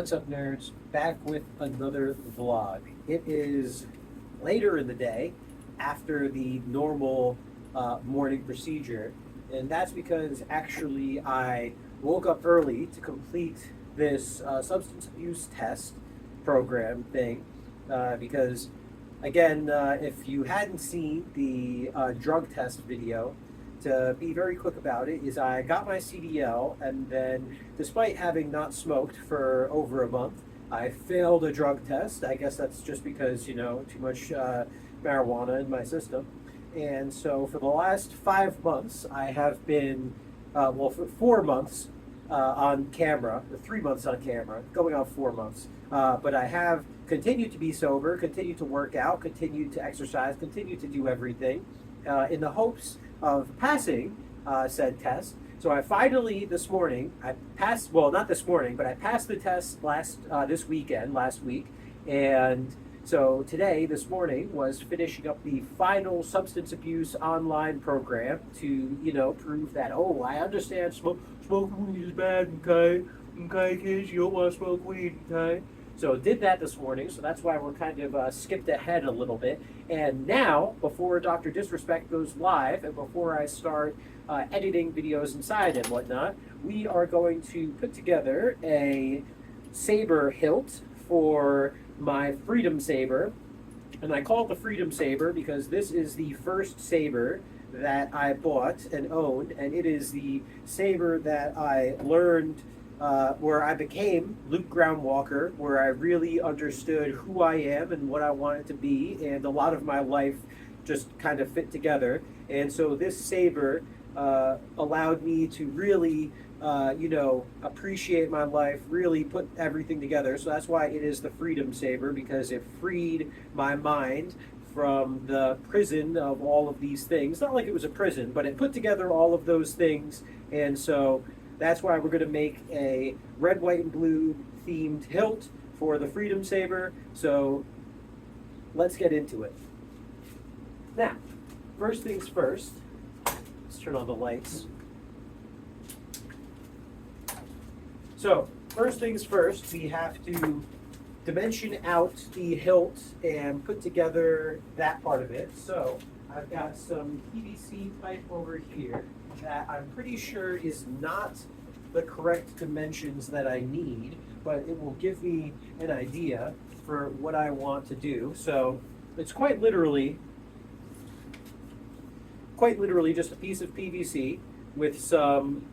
What's up, nerds? Back with another vlog. It is later in the day after the normal morning procedure, and that's because actually I woke up early to complete this substance abuse test program thing. Because, again, if you hadn't seen the drug test video, to be very quick about it, is I got my CDL, and then, despite having not smoked for over a month, I failed a drug test. I guess that's just because, too much marijuana in my system. And so for the last 5 months, I have been, for 4 months on camera, or 3 months on camera, going on 4 months. But I have continued to be sober, continued to work out, continued to exercise, continued to do everything in the hopes of passing said test. So I finally this morning, I passed, well, not this morning, but I passed the test last week. And so today, this morning, was finishing up the final substance abuse online program to, prove that, oh, I understand smoking weed is bad, okay? Okay, kids, you don't want to smoke weed, okay? So did that this morning, so that's why we're kind of skipped ahead a little bit. And now, before Dr. Disrespect goes live, and before I start editing videos inside and whatnot, we are going to put together a Saber hilt for my Freedom Saber. And I call it the Freedom Saber because this is the first saber that I bought and owned, and it is the saber that I learned where I became Luke Groundwalker, where I really understood who I am and what I wanted to be, and a lot of my life just kind of fit together. And so this saber allowed me to really, appreciate my life, really put everything together. So that's why it is the Freedom Saber, because it freed my mind from the prison of all of these things. Not like it was a prison, but it put together all of those things. And so that's why we're going to make a red, white, and blue themed hilt for the Freedom Saber. So let's get into it. Now, first things first, let's turn on the lights. So, first things first, we have to dimension out the hilt and put together that part of it. So, I've got some PVC pipe over here that I'm pretty sure is not the correct dimensions that I need, but it will give me an idea for what I want to do. So it's quite literally just a piece of PVC with some,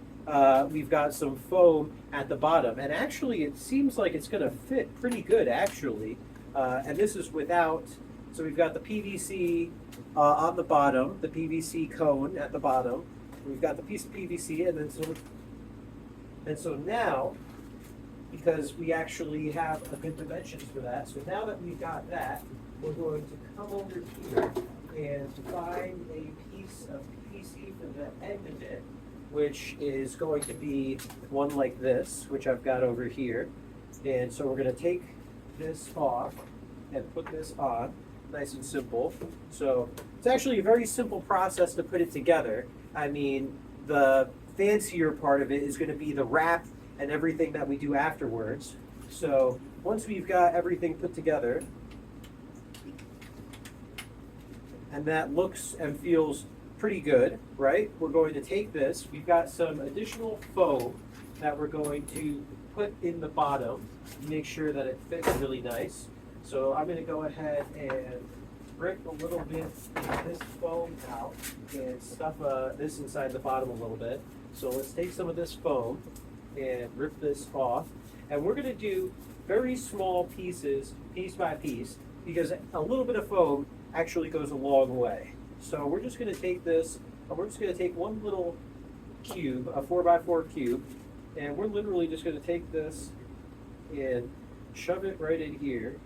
we've got some foam at the bottom. And actually it seems like it's gonna fit pretty good actually. And this is without, so we've got the PVC on the bottom, the PVC cone at the bottom. We've got the piece of PVC, and so now, because we actually have a good dimensions for that, so now that we've got that, we're going to come over here and find a piece of PVC for the end of it, which is going to be one like this, which I've got over here. And so we're going to take this off and put this on, nice and simple. So it's actually a very simple process to put it together. I mean, the fancier part of it is going to be the wrap and everything that we do afterwards. So once we've got everything put together, and that looks and feels pretty good, right? We're going to take this. We've got some additional foam that we're going to put in the bottom, make sure that it fits really nice. So I'm going to go ahead and rip a little bit of this foam out and stuff this inside the bottom a little bit. So let's take some of this foam and rip this off. And we're going to do very small pieces, piece by piece, because a little bit of foam actually goes a long way. So we're just going to take this, and we're just going to take one little cube, a 4x4 cube, and we're literally just going to take this and shove it right in here.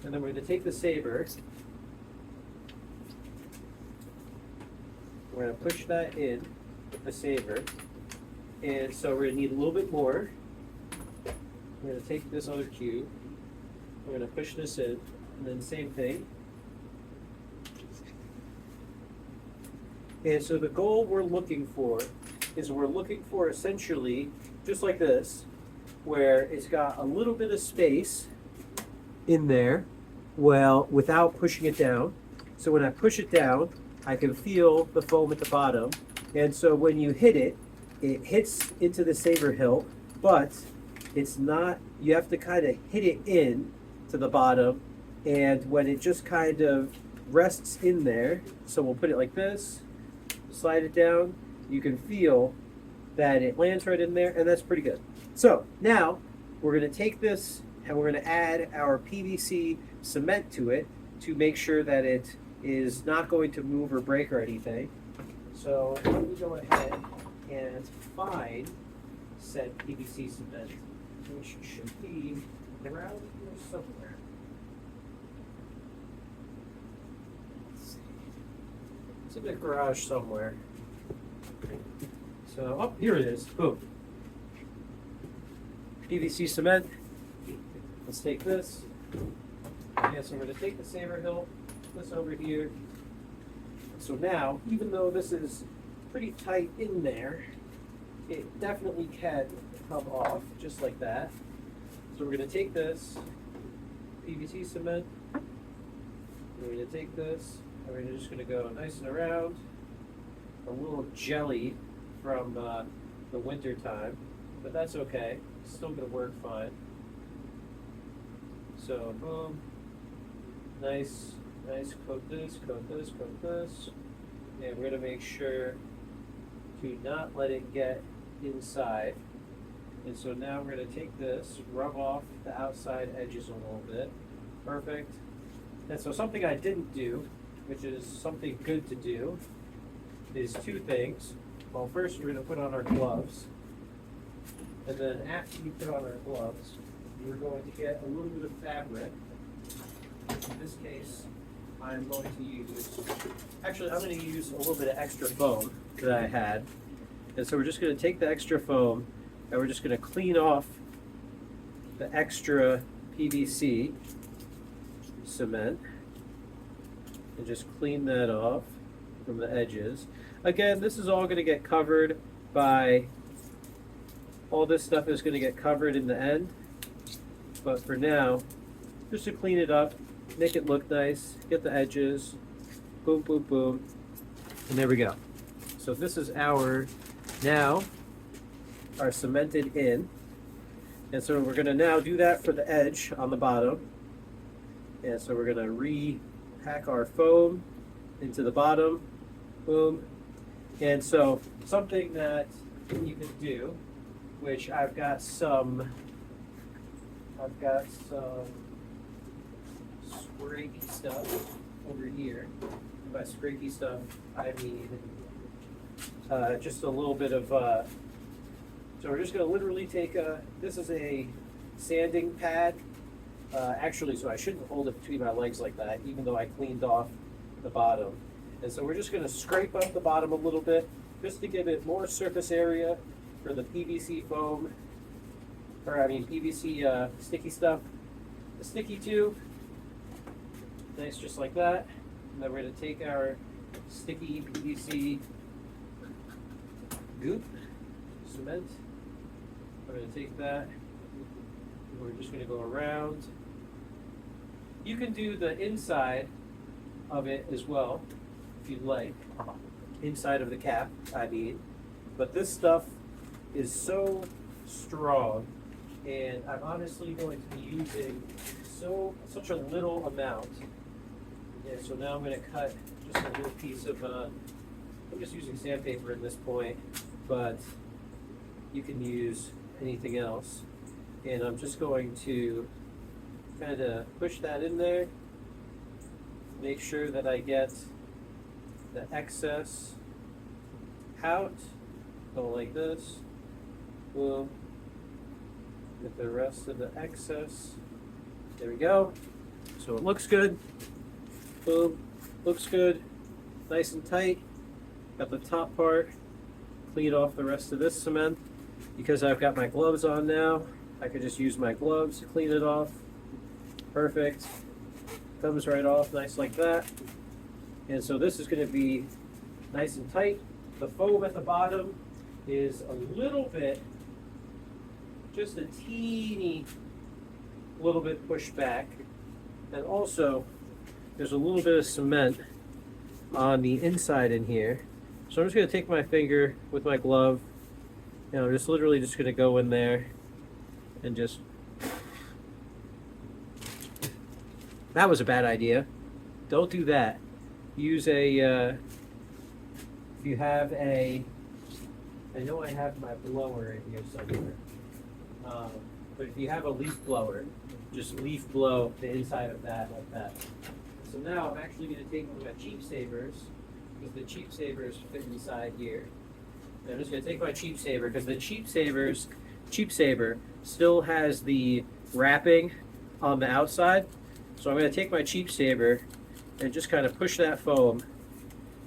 And then we're going to take the saber. We're going to push that in with the saber. And so we're going to need a little bit more. We're going to take this other cube. We're going to push this in. And then same thing. And so the goal we're looking for is we're looking for essentially, just like this, where it's got a little bit of space in there, well, without pushing it down. So when I push it down, I can feel the foam at the bottom. And so when you hit it, it hits into the saber hilt, but it's not, you have to kind of hit it in to the bottom. And when it just kind of rests in there, so we'll put it like this, slide it down, you can feel that it lands right in there, and that's pretty good. So now we're going to take this and we're going to add our PVC cement to it to make sure that it is not going to move or break or anything. So let me go ahead and find said PVC cement, which should be around here somewhere. Let's see. It's in the garage somewhere. So, oh, here it is. Boom. PVC cement. Let's take this. Yeah, so we're going to take the saber hilt, put this over here. So now, even though this is pretty tight in there, it definitely can come off just like that. So we're going to take this PVC cement. We're going to take this, and we're just going to go nice and around. A little jelly from the winter time, but that's okay. It's still going to work fine. So boom, nice, coat this, and we're going to make sure to not let it get inside. And so now we're going to take this, rub off the outside edges a little bit. Perfect. And so something I didn't do, which is something good to do, is two things. Well, first we're going to put on our gloves, and then after you put on our gloves, you're going to get a little bit of fabric. In this case, I'm going to use, actually I'm going to use a little bit of extra foam that I had. And so we're just going to take the extra foam and we're just going to clean off the extra PVC cement and just clean that off from the edges. Again, this is all going to get covered by, all this stuff is going to get covered in the end. But for now, just to clean it up, make it look nice, get the edges, boom, boom, boom, and there we go. So this is our, now, our cemented in. And so we're going to now do that for the edge on the bottom. And so we're going to repack our foam into the bottom, boom. And so something that you can do, which I've got some scrapey stuff over here. And by scrapey stuff, I mean just a little bit of, so we're just going to literally take this is a sanding pad. Actually, so I shouldn't hold it between my legs like that, even though I cleaned off the bottom. And so we're just going to scrape up the bottom a little bit, just to give it more surface area for the PVC foam, or I mean PVC sticky stuff. The sticky tube, nice just like that. And then we're going to take our sticky PVC goop, cement. We're going to take that, and we're just going to go around. You can do the inside of it as well, if you'd like. Inside of the cap, I mean. But this stuff is so strong, and I'm honestly going to be using such a little amount. Yeah, so now I'm going to cut just a little piece of, I'm just using sandpaper at this point, but you can use anything else. And I'm just going to kind of push that in there, make sure that I get the excess out, go like this, boom, get the rest of the excess, there we go. So it looks good, boom, looks good, nice and tight. Got the top part, clean off the rest of this cement. Because I've got my gloves on now, I could just use my gloves to clean it off. Perfect. Comes right off nice like that. And so this is going to be nice and tight. The foam at the bottom is a little bit just a teeny little bit pushed back. And also, there's a little bit of cement on the inside in here. So I'm just going to take my finger with my glove, and I'm just literally just going to go in there and just... That was a bad idea. Don't do that. Use a, if you have a, I know I have my blower in here somewhere, but if you have a leaf blower, just leaf blow the inside of that like that. So now I'm actually going to take one of my cheap sabers, because the cheap sabers fit inside here. And I'm just going to take my cheap saber, because the cheap saber still has the wrapping on the outside. So I'm going to take my cheap saber and just kind of push that foam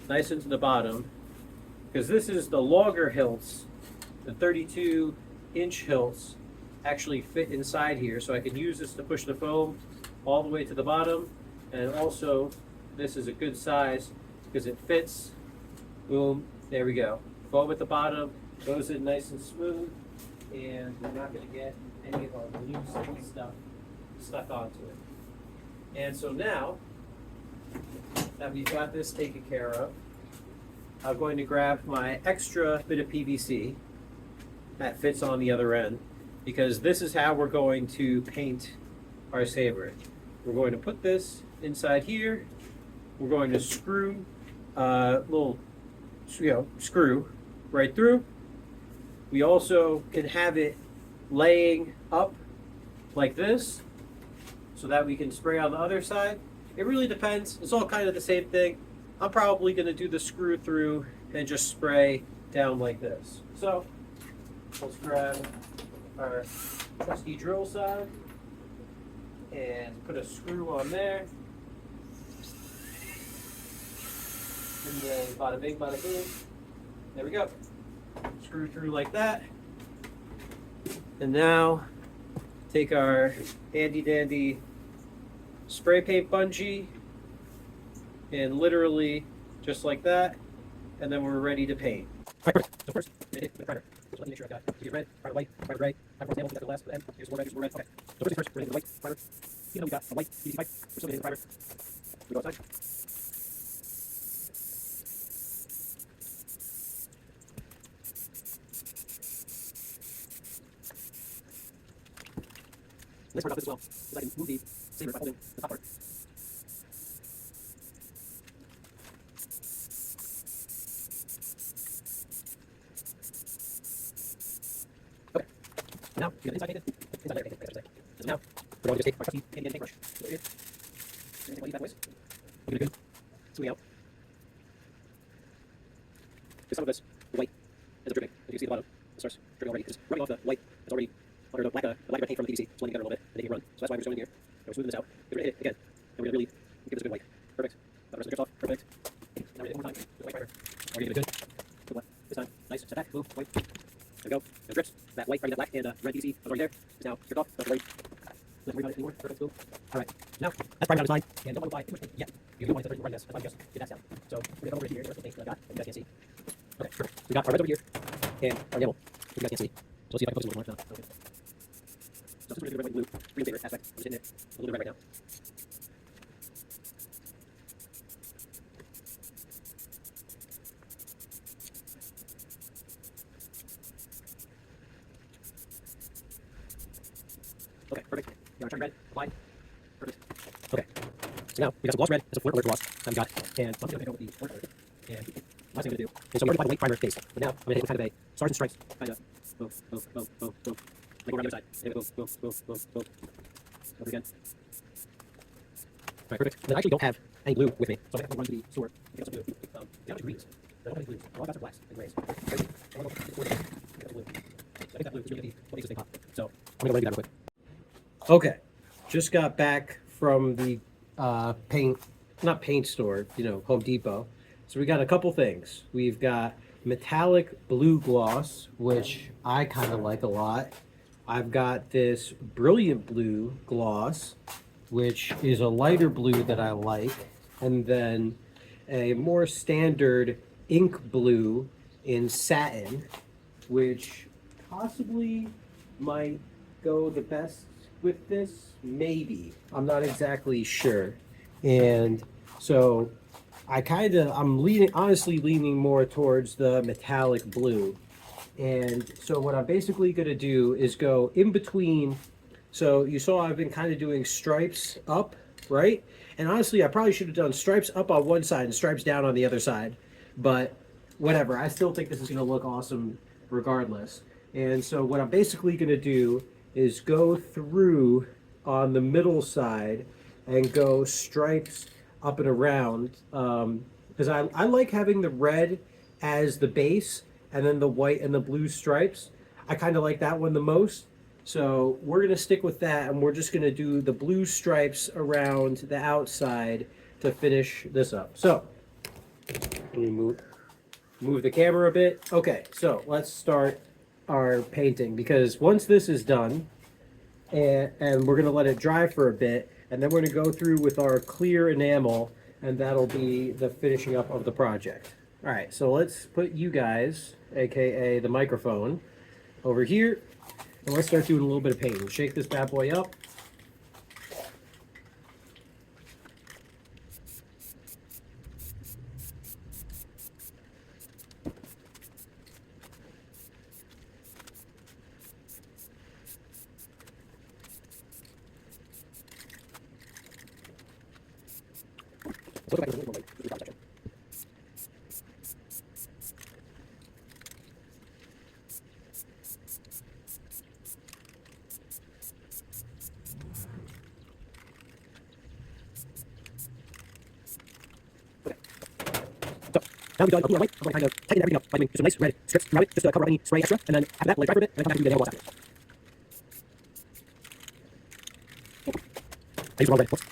nice into the bottom, because this is the longer hilts, the 32-inch hilts actually fit inside here, so I can use this to push the foam all the way to the bottom. And also, this is a good size because it fits. Boom, there we go. Foam at the bottom, goes in nice and smooth, and we're not going to get any of our loose sticky stuff stuck onto it. And so now that we've got this taken care of, I'm going to grab my extra bit of PVC that fits on the other end, because this is how we're going to paint our saber. We're going to put this inside here. We're going to screw a little, screw right through. We also can have it laying up like this, so that we can spray on the other side. It really depends. It's all kind of the same thing. I'm probably going to do the screw through and just spray down like this. So let's grab our trusty drill side and put a screw on there. And then bada bing, bada boom. There we go. Screw through like that. And now take our handy dandy spray paint bungee and literally just like that, and then we're ready to paint. All right, perfect. So first, I'm gonna hit with primer. Just let me make sure I've got either red, primer white, primer gray. I'm going to sample the last end. Here's more red, here's more red. Okay. So first things first, we're gonna hit the white primer. Even though we got a white PVC pipe, we're still gonna hit the primer. We go outside. Nice part about this as well is I can move the saber by holding the top part. Okay. Now we got inside painted. Inside layer painted, I should say. So now we're going to just take our trusty handy dandy paintbrush. Over here. We're going to take one of these bad boys. We're going to good smoothing out. Because some of this, the white, ends up dripping. As you can see, the bottom starts dripping already. It's running off the white that's already under the black red paint from the PVC. It's blending together a little bit, and they can run. So that's why we're just going in here. And we're smoothing this out. And we're going to hit it again. And we're going to really give this a good white. Perfect. Got the rest of the drips off. Perfect. Now we're going to hit it one more time with the white primer. We're going to give it good. Good one. This time, nice. Step back. Move. White. There we go. No drips. That white, that black, and red PVC was already there. It's now stripped off. Don't worry. Don't worry about it anymore. Perfect. Boom. All right. Now, that's primed out is fine. And don't want to apply too much paint yet. You don't want to run this. That's why we just get that down. So we're going to come over here. Here's the paint that I got. You guys can't see. Okay. Perfect. We got our reds over here. And our yellow. You guys can't see. So let's see if I can focus a little more. Okay. So this is really good red, white, and blue, green saber aspect. I'm just hitting it a little bit red right now. Okay, perfect. Got our turn red, applied. Perfect. Okay. So now we got some gloss red, that's a flirt alert gloss that we got. And I'm going to go with the flirt alert. And last thing I'm going to do is so we already applied the white primer base. But now I'm going to hit with kind of a stars and stripes kind of boom, boom, boom, boom, boom. Like go around the other side. And boom, boom, boom, boom, boom. Over again. Alright, perfect. And then I actually don't have any blue with me, so I'm going to have to run to the store and get some blue. They have greens. They don't have any blues. All I've got are blacks and grays. Crazy. So I'm going to go to the store and get some blue. So I think that blue is really good. What makes this thing pop? So I'm going to go do that real quick. Okay. Just got back from the not paint store, Home Depot. So we got a couple things. We've got metallic blue gloss, which I kind of like a lot. I've got this brilliant blue gloss, which is a lighter blue that I like. And then a more standard ink blue in satin, which possibly might go the best with this. Maybe. I'm not exactly sure. And so I'm honestly leaning more towards the metallic blue. And so what I'm basically going to do is go in between. So you saw I've been kind of doing stripes up, right? And honestly, I probably should have done stripes up on one side and stripes down on the other side. But whatever, I still think this is going to look awesome regardless. And so what I'm basically going to do is go through on the middle side and go stripes up and around, because I like having the red as the base and then the white and the blue stripes. I kind of like that one the most. So we're going to stick with that, and we're just going to do the blue stripes around the outside to finish this up. So let me move the camera a bit. Okay, so let's start our painting, because once this is done, and we're going to let it dry for a bit, and then we're going to go through with our clear enamel, and that'll be the finishing up of the project. All right, so let's put you guys, aka the microphone, over here, and let's start doing a little bit of painting. Shake this bad boy up. Now we've done a blue and white, I'm going to kind of tighten everything up by doing some nice red strips throughout it, just to cover up any spray extra, and then after that, let it dry for a bit, and then come back and do the nail gloss after. I use the wrong red. Whoops.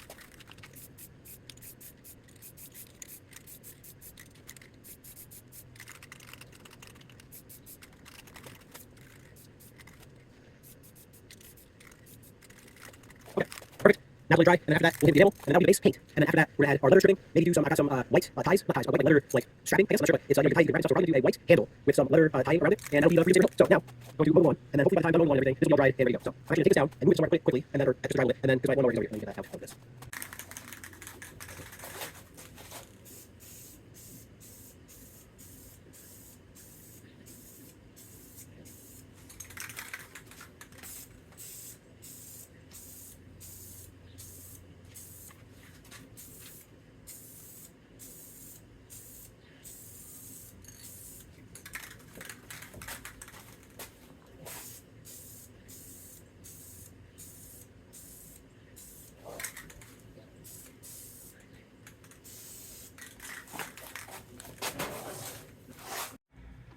Okay, perfect. Now let it dry, and then after that, we'll hit the enamel, and then that'll be the base paint. And then after that, we're gonna add our leather stripping. Maybe do some, I got some white ties, not ties, but white leather like strapping. I guess I'm not sure, but it's you can tie, you can wrap it, so we're gonna do a white handle with some leather tying around it, and that'll be the freezer hilt. So now, go to one, and then hopefully by the time I'm done with one and everything, this will be all dried and ready to go. So I'm actually gonna take this down and move it somewhere quickly, and then or just dry with it, and then because my one more is over here, let me get that out of this.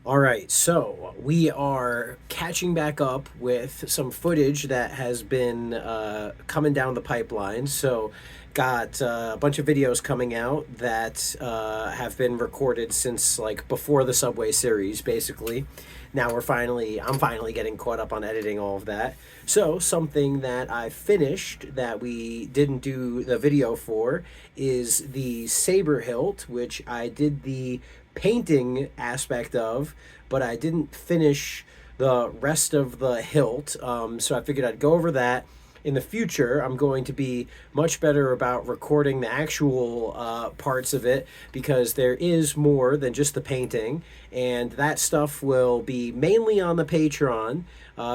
All right, so we are catching back up with some footage that has been coming down the pipeline. So, got a bunch of videos coming out that have been recorded since like before the Subway series, basically. Now I'm finally getting caught up on editing all of that. So something that I finished that we didn't do the video for is the Saber hilt, which I did the painting aspect of, but I didn't finish the rest of the hilt. So I figured I'd go over that. In the future, I'm going to be much better about recording the actual parts of it, because there is more than just the painting, and that stuff will be mainly on the Patreon,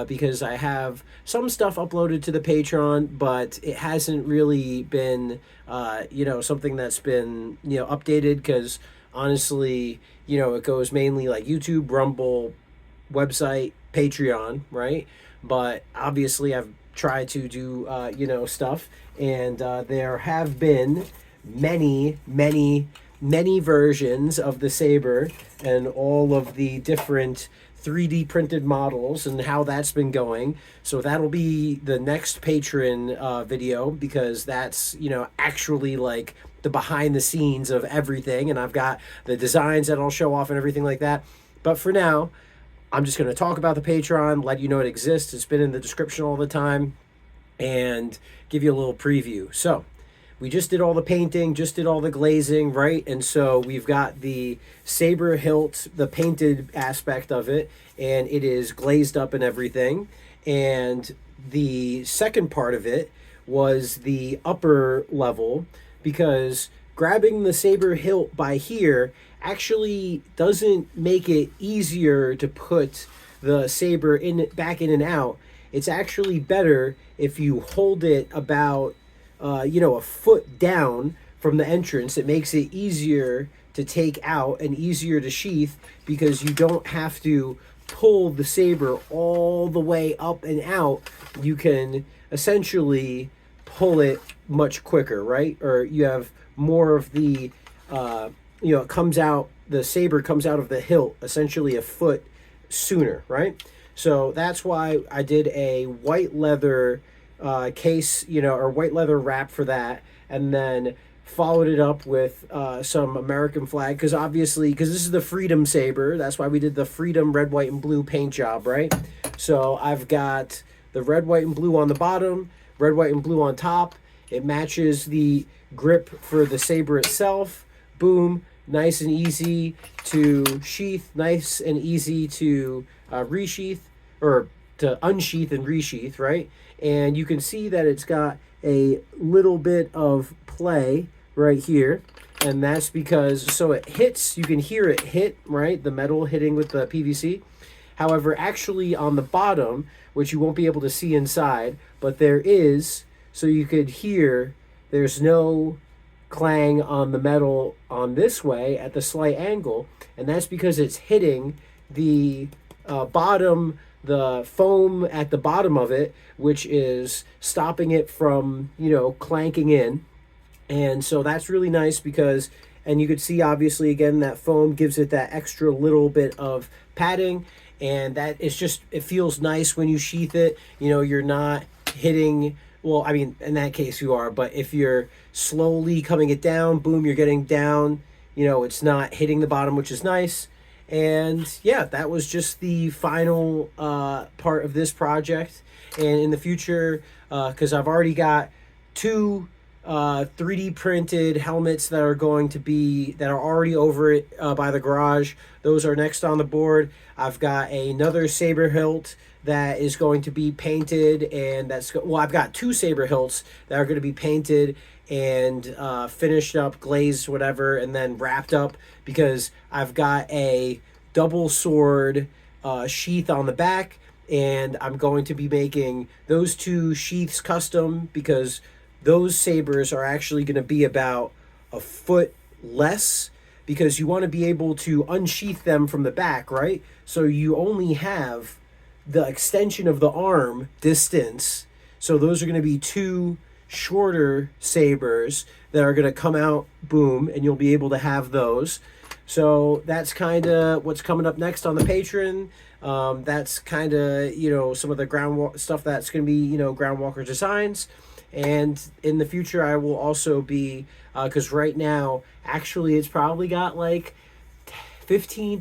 because I have some stuff uploaded to the Patreon, but it hasn't really been, something that's been, updated, because honestly, it goes mainly like YouTube, Rumble, website, Patreon, right? But obviously I've tried to do, stuff, and there have been many versions of the Saber and all of the different 3D printed models and how that's been going. So that'll be the next patron video, because that's, actually like the behind the scenes of everything, and I've got the designs that I'll show off and everything like that. But for now, I'm just going to talk about the Patreon, let you know it exists. It's been in the description all the time, and give you a little preview. So we just did all the painting, just did all the glazing, right? And so we've got the Saber hilt, the painted aspect of it, and it is glazed up and everything. And the second part of it was the upper level, because grabbing the saber hilt by here actually doesn't make it easier to put the saber in back in and out. It's actually better if you hold it about a foot down from the entrance. It makes it easier to take out and easier to sheath, because you don't have to pull the saber all the way up and out. You can essentially pull it much quicker, right? Or you have more of the it comes out, the saber comes out of the hilt essentially a foot sooner, right? So that's why I did a white leather case, or white leather wrap for that, and then followed it up with some American flag, because obviously, because this is the Freedom Saber, that's why we did the Freedom red, white, and blue paint job, right? So I've got the red, white, and blue on the bottom, red, white, and blue on top. It matches the grip for the saber itself. Boom, nice and easy to sheath, nice and easy to resheath, or to unsheath and resheath, right? And you can see that it's got a little bit of play right here, and that's because, so it hits, you can hear it hit, right? The metal hitting with the PVC. However, actually on the bottom, which you won't be able to see inside, but there is, so you could hear, there's no clang on the metal on this way at the slight angle, and that's because it's hitting the bottom, the foam at the bottom of it, which is stopping it from, clanking in. And so that's really nice, because, and you could see obviously again that foam gives it that extra little bit of padding, and that it's just, it feels nice when you sheath it. You're not hitting, well, I mean, in that case you are, but if you're slowly coming it down, boom, you're getting down, it's not hitting the bottom, which is nice. And yeah, that was just the final part of this project. And in the future, because I've already got two 3D printed helmets that are already over it by the garage. Those are next on the board. I've got another Saber hilt that is going to be painted, and I've got two Saber hilts that are going to be painted and finished up, glazed, whatever, and then wrapped up, because I've got a double sword sheath on the back, and I'm going to be making those two sheaths custom, because those sabers are actually going to be about a foot less, because you want to be able to unsheath them from the back, right? So you only have the extension of the arm distance. So those are going to be two shorter sabers that are going to come out, boom, and you'll be able to have those. So that's kind of what's coming up next on the Patreon. That's kind of, some of the stuff that's going to be, Groundwalker designs. And in the future, I will also be, because right now, actually, it's probably got like 15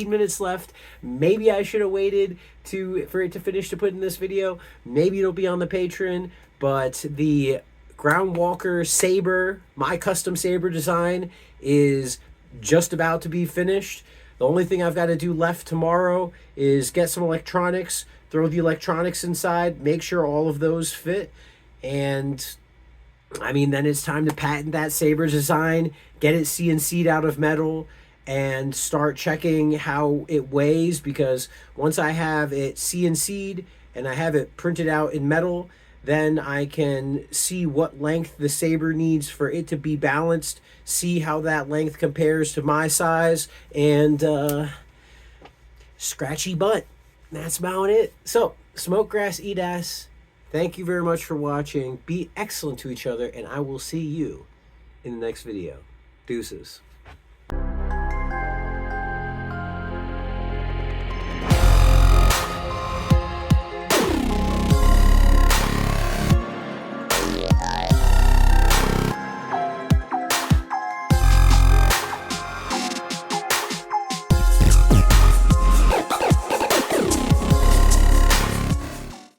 minutes left. Maybe I should have waited for it to finish to put in this video. Maybe it'll be on the Patreon. But the Groundwalker Saber, my custom Saber design, is just about to be finished. The only thing I've got to do left tomorrow is get some electronics, throw the electronics inside, make sure all of those fit. And I mean, then it's time to patent that Saber design, get it CNC'd out of metal, and start checking how it weighs, because once I have it CNC'd and I have it printed out in metal, then I can see what length the saber needs for it to be balanced, see how that length compares to my size, and scratchy butt. That's about it. So, smoke grass, eat ass. Thank you very much for watching. Be excellent to each other, and I will see you in the next video. Deuces.